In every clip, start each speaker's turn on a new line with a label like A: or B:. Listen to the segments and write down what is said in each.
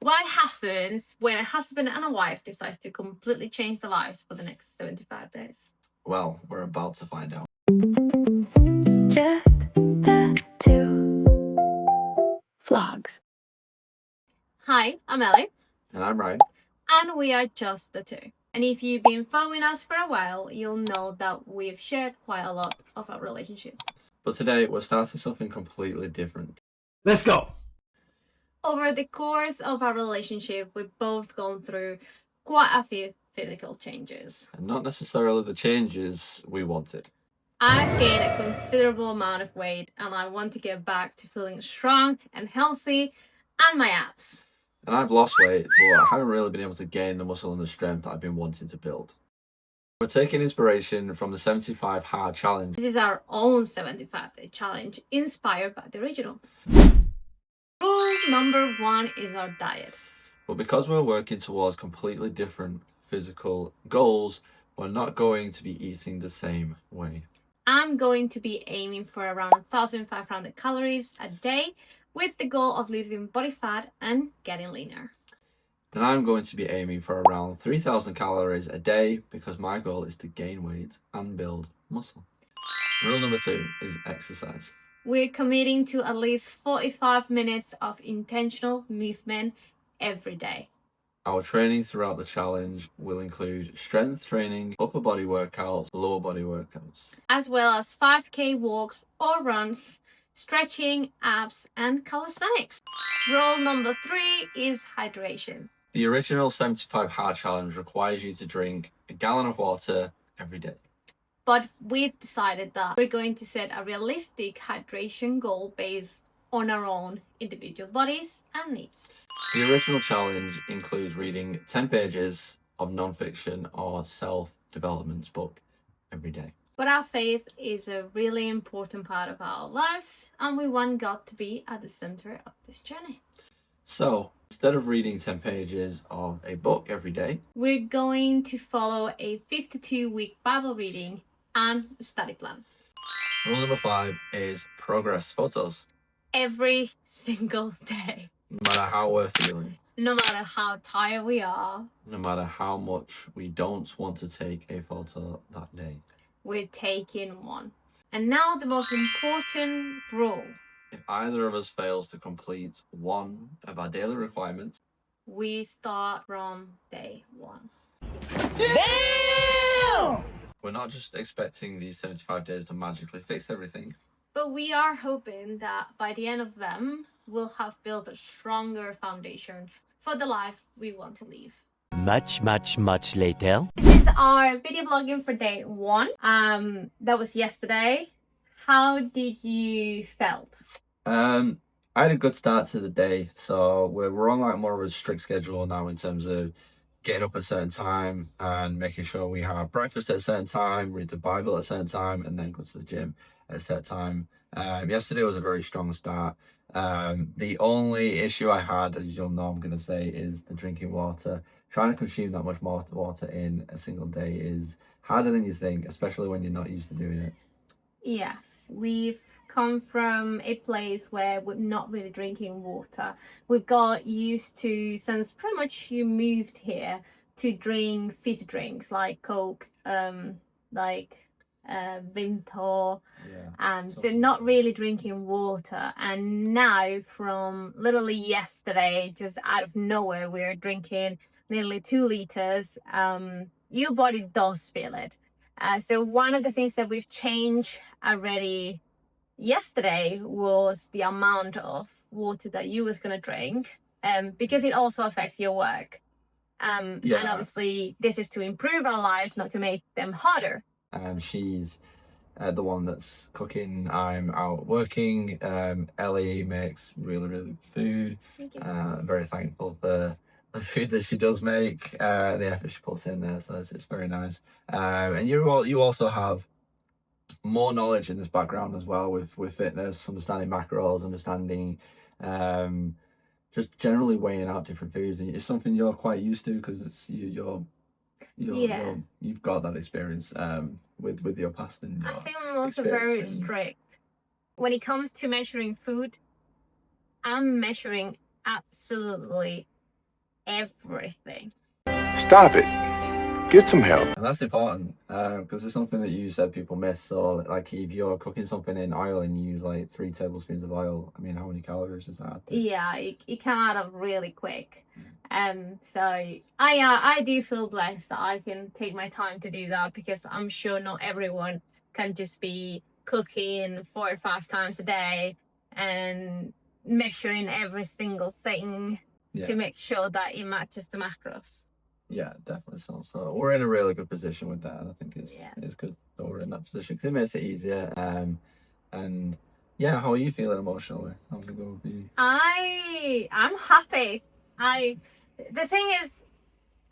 A: What happens when a husband and a wife decides to completely change their lives for the next 75 days?
B: Well, we're about to find out.
C: Just the two vlogs.
A: Hi, I'm Ellie.
B: And I'm Ryan.
A: And we are just the two. And if you've been following us for a while, you'll know that we've shared quite a lot of our relationship.
B: But today we're starting something completely different.
D: Let's go!
A: Over the course of our relationship, we've both gone through quite a few physical changes.
B: And not necessarily the changes we wanted.
A: I've gained a considerable amount of weight and I want to get back to feeling strong and healthy and my abs.
B: And I've lost weight, but I haven't really been able to gain the muscle and the strength that I've been wanting to build. We're taking inspiration from the 75 Hard Challenge.
A: This is our own 75-day challenge inspired by the original. Rule number 1 is our diet.
B: But because we're working towards completely different physical goals, we're not going to be eating the same way.
A: I'm going to be aiming for around 1,500 calories a day with the goal of losing body fat and getting leaner.
B: And I'm going to be aiming for around 3,000 calories a day because my goal is to gain weight and build muscle. Rule number 2 is exercise.
A: We're committing to at least 45 minutes of intentional movement every day.
B: Our training throughout the challenge will include strength training, upper body workouts, lower body workouts,
A: as well as 5K walks or runs, stretching, abs, and calisthenics. Rule number 3 is hydration.
B: The original 75 Hard Challenge requires you to drink a gallon of water every day.
A: But we've decided that we're going to set a realistic hydration goal based on our own individual bodies and needs.
B: The original challenge includes reading 10 pages of non-fiction or self-development book every day.
A: But our faith is a really important part of our lives and we want God to be at the center of this journey.
B: So, instead of reading 10 pages of a book every day,
A: we're going to follow a 52-week Bible reading and study plan.
B: Rule number 5 is progress photos.
A: Every single day.
B: No matter how we're feeling.
A: No matter how tired we are.
B: No matter how much we don't want to take a photo that day.
A: We're taking one. And now the most important rule.
B: If either of us fails to complete one of our daily requirements,
A: we start from day 1.
D: Damn!
B: We're not just expecting these 75 days to magically fix everything.
A: But we are hoping that by the end of them, we'll have built a stronger foundation for the life we want to live.
D: Much later.
A: This is our video blogging for day 1. That was yesterday. How did you felt?
B: I had a good start to the day, so we're on like more of a strict schedule now in terms of getting up at a certain time and making sure we have breakfast at a certain time, read the Bible at a certain time, and then go to the gym at a certain time. Yesterday was a very strong start. The only issue I had, as you'll know I'm going to say, is the drinking water. Trying to consume that much more water in a single day is harder than you think, especially when you're not used to doing it.
A: Yes, we've come from a place where we're not really drinking water. We've got used to, since pretty much you moved here, to drink fizzy drinks like Coke, Vimto, so not really drinking water. And now from literally yesterday, just out of nowhere, we're drinking nearly 2 liters. Your body does feel it. So one of the things that we've changed already yesterday was the amount of water that you was going to drink, because it also affects your work. And obviously this is to improve our lives, not to make them harder.
B: She's the one that's cooking. I'm out working. Ellie makes really good food. I'm very thankful for the food that she does make, the effort she puts in there, so it's very nice. And you also have more knowledge in this background as well with fitness, understanding macros, understanding just generally weighing out different foods, and it's something you're quite used to because it's you've got that experience with your past. And
A: I think I'm also very strict when it comes to measuring food. I'm measuring absolutely everything.
E: Stop it. Get some help.
B: And that's important because it's something that you said people miss. So, like, if you're cooking something in oil and you use like 3 tablespoons of oil, I mean, how many calories is that?
A: Yeah, you can add up really quick. So I do feel blessed that I can take my time to do that, because I'm sure not everyone can just be cooking 4 or 5 times a day and measuring every single thing to make sure that it matches the macros.
B: Yeah, definitely. So we're in a really good position with that, and I think it's good that we're in that position because it makes it easier. And yeah, how are you feeling emotionally? How's it going with you?
A: I'm happy. The thing is,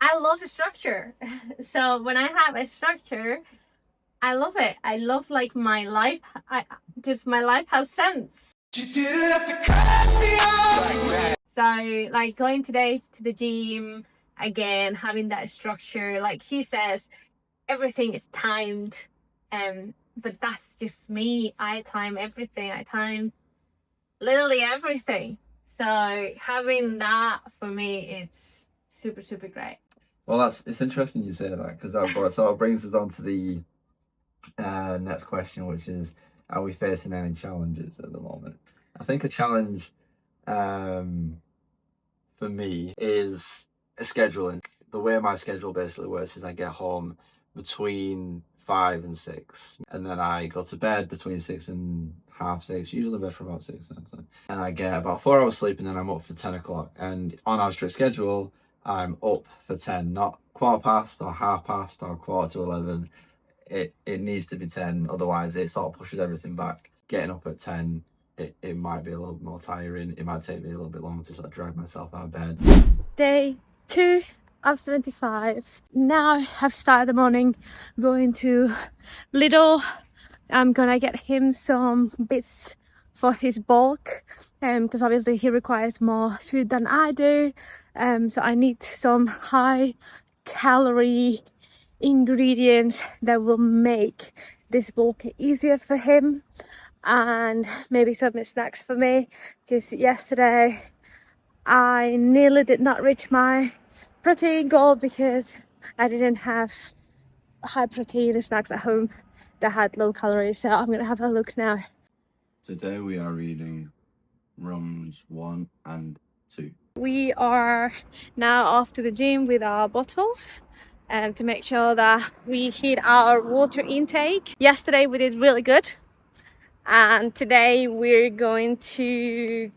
A: I love a structure. So when I have a structure, I love it. I love like my life. My life has sense. You didn't have to cut me off. So like going today to the gym again, having that structure, like he says, everything is timed. But that's just me. I time everything. I time literally everything. So having that for me, it's super, super great.
B: Well, it's interesting you say that, because that sort of brings us on to the next question, which is, are we facing any challenges at the moment? I think a challenge for me is scheduling. The way my schedule basically works is I get home between 5 and 6, and then I go to bed between 6 and half 6, usually bed for about 6, and I get about 4 hours sleep, and then I'm up for 10 o'clock. And on our strict schedule, I'm up for 10, not 15 or 10:30 or 11:15. It needs to be 10, otherwise it sort of pushes everything back. Getting up at 10, it might be a little more tiring. It might take me a little bit longer to sort of drag myself out of bed.
F: Day 2 of 75. Now I've started the morning going to Lidl. I'm gonna get him some bits for his bulk, because obviously he requires more food than I do. So I need some high calorie ingredients that will make this bulk easier for him, and maybe some snacks for me, because yesterday I nearly did not reach my protein goal because I didn't have high protein snacks at home that had low calories. So I'm gonna have a look now.
B: Today we are reading Romans 1 and 2.
F: We are now off to the gym with our bottles to make sure that we hit our water intake. Yesterday we did really good, and today we're going to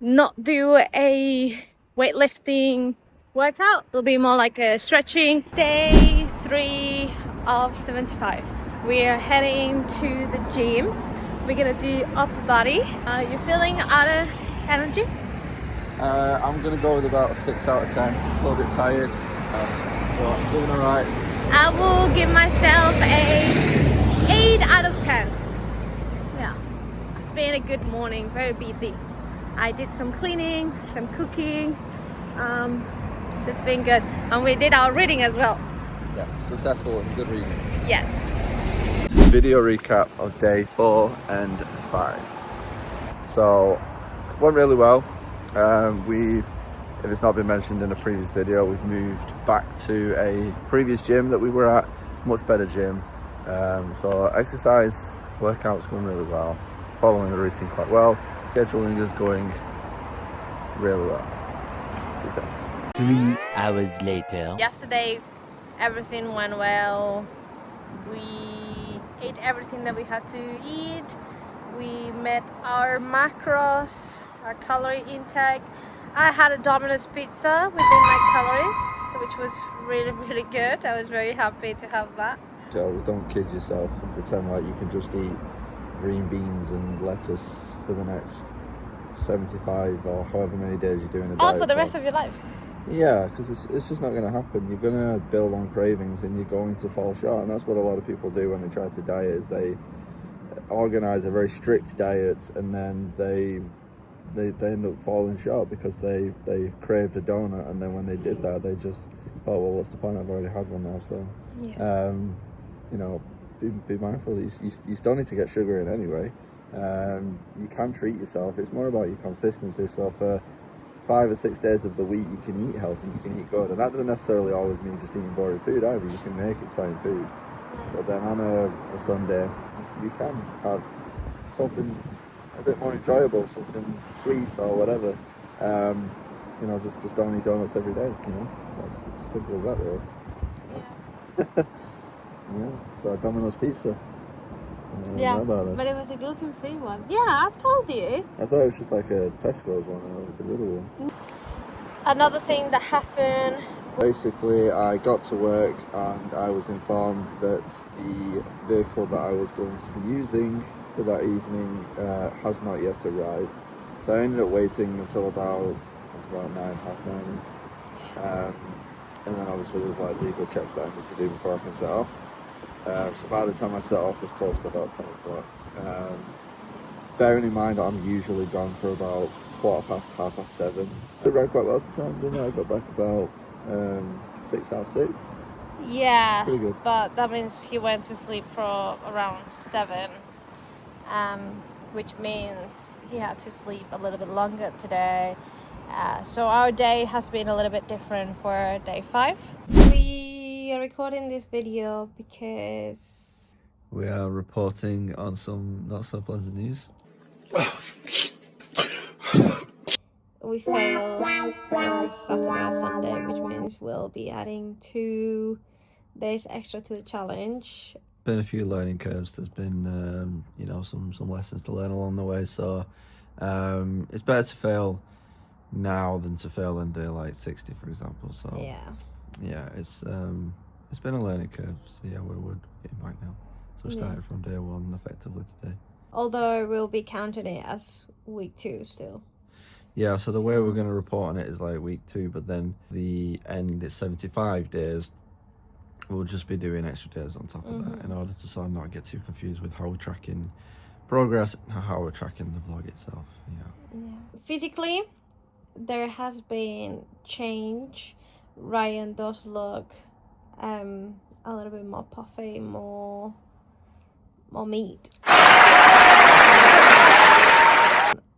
F: not do a weightlifting workout. It'll be more like a stretching. Day 3 of 75. We're heading to the gym. We're gonna do upper body. Are you feeling out of energy?
B: I'm going to go with about a 6 out of 10. A little bit tired, but I'm doing alright.
F: I will give myself a 8 out of 10. Yeah, it's been a good morning, very busy. I did some cleaning, some cooking. It's been good. And we did our reading as well.
B: Yes, successful and good reading.
F: Yes.
B: Video recap of day 4 and 5. So, went really well. If it's not been mentioned in a previous video, we've moved back to a previous gym that we were at, much better gym. So exercise, workout's going really well, following the routine quite well. Scheduling is going really well. Success.
D: 3 hours later.
F: Yesterday, everything went well. We ate everything that we had to eat. We met our macros, our calorie intake. I had a Domino's pizza within my calories, which was really, really good. I was very happy to have that.
B: Girls, don't kid yourself and pretend like you can just eat green beans and lettuce for the next 75 or however many days you're doing a diet.
F: Or for the rest of your life.
B: Yeah, because it's just not going to happen. You're going to build on cravings and you're going to fall short. And that's what a lot of people do when they try to diet, is they organise a very strict diet and then they end up falling short because they craved a donut, and then when they did that they just thought, well, what's the point, I've already had one now. So
F: yeah.
B: You know, be mindful that you still need to get sugar in anyway. You can treat yourself. It's more about your consistency. So for 5 or 6 days of the week you can eat healthy, you can eat good, and that doesn't necessarily always mean just eating boring food either. You can make exciting food, but then on a Sunday you can have something a bit more enjoyable, something sweet or whatever. You know, just don't eat donuts every day. You know, that's as simple as that, really.
F: Yeah.
B: Yeah. So Domino's pizza.
F: Yeah,
B: about it.
F: but it was a gluten-free one. Yeah, I've told you.
B: I thought it was just like a Tesco's one, the little one.
F: Another thing that happened.
B: Basically, I got to work and I was informed that the vehicle that I was going to be using for that evening has not yet arrived. So I ended up waiting until about 9, half 9ish. And then obviously there's like legal checks that I need to do before I can set off. So by the time I set off, it's close to about 10 o'clock. Bearing in mind that I'm usually gone for about 7:15, 7:30. I ran quite well to time, didn't I? I got back about 6, half 6.
F: Yeah,
B: Pretty good.
F: but that means he went to sleep for around 7, which means he had to sleep a little bit longer today. So our day has been a little bit different for day 5. We are recording this video because
B: We are reporting on some not so pleasant news.
F: we failed for Saturday and Sunday, which means we'll be adding 2 days extra to the challenge.
B: Been a few learning curves. There's been you know, some lessons to learn along the way. So it's better to fail now than to fail on day like 60, for example. So yeah, it's been a learning curve. So yeah, we're getting back now. So we started from day 1 effectively today.
F: Although we'll be counting it as week 2 still.
B: Yeah, so the way we're going to report on it is like week 2, but then the end is 75 days. We'll just be doing extra days on top of that in order to sort of not get too confused with how we're tracking progress and how we're tracking the vlog itself. Yeah.
F: Physically, there has been change. Ryan does look a little bit more puffy, more meat.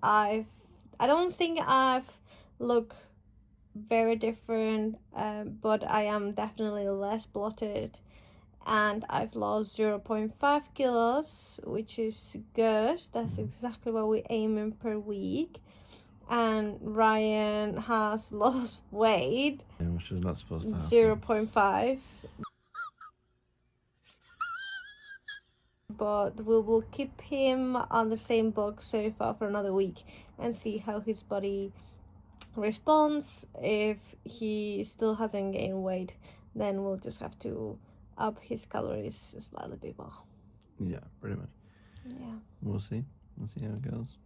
F: I don't think I've looked very different, but I am definitely less bloated, and I've lost 0.5 kilos, which is good. That's exactly what we're aiming per week. And Ryan has lost weight,
B: Which is not supposed to happen.
F: 0.5. But we will keep him on the same book so far for another week and see how his body responds. If he still hasn't gained weight, then we'll just have to up his calories slightly bit more.
B: Yeah, pretty much.
F: Yeah.
B: We'll see how it goes.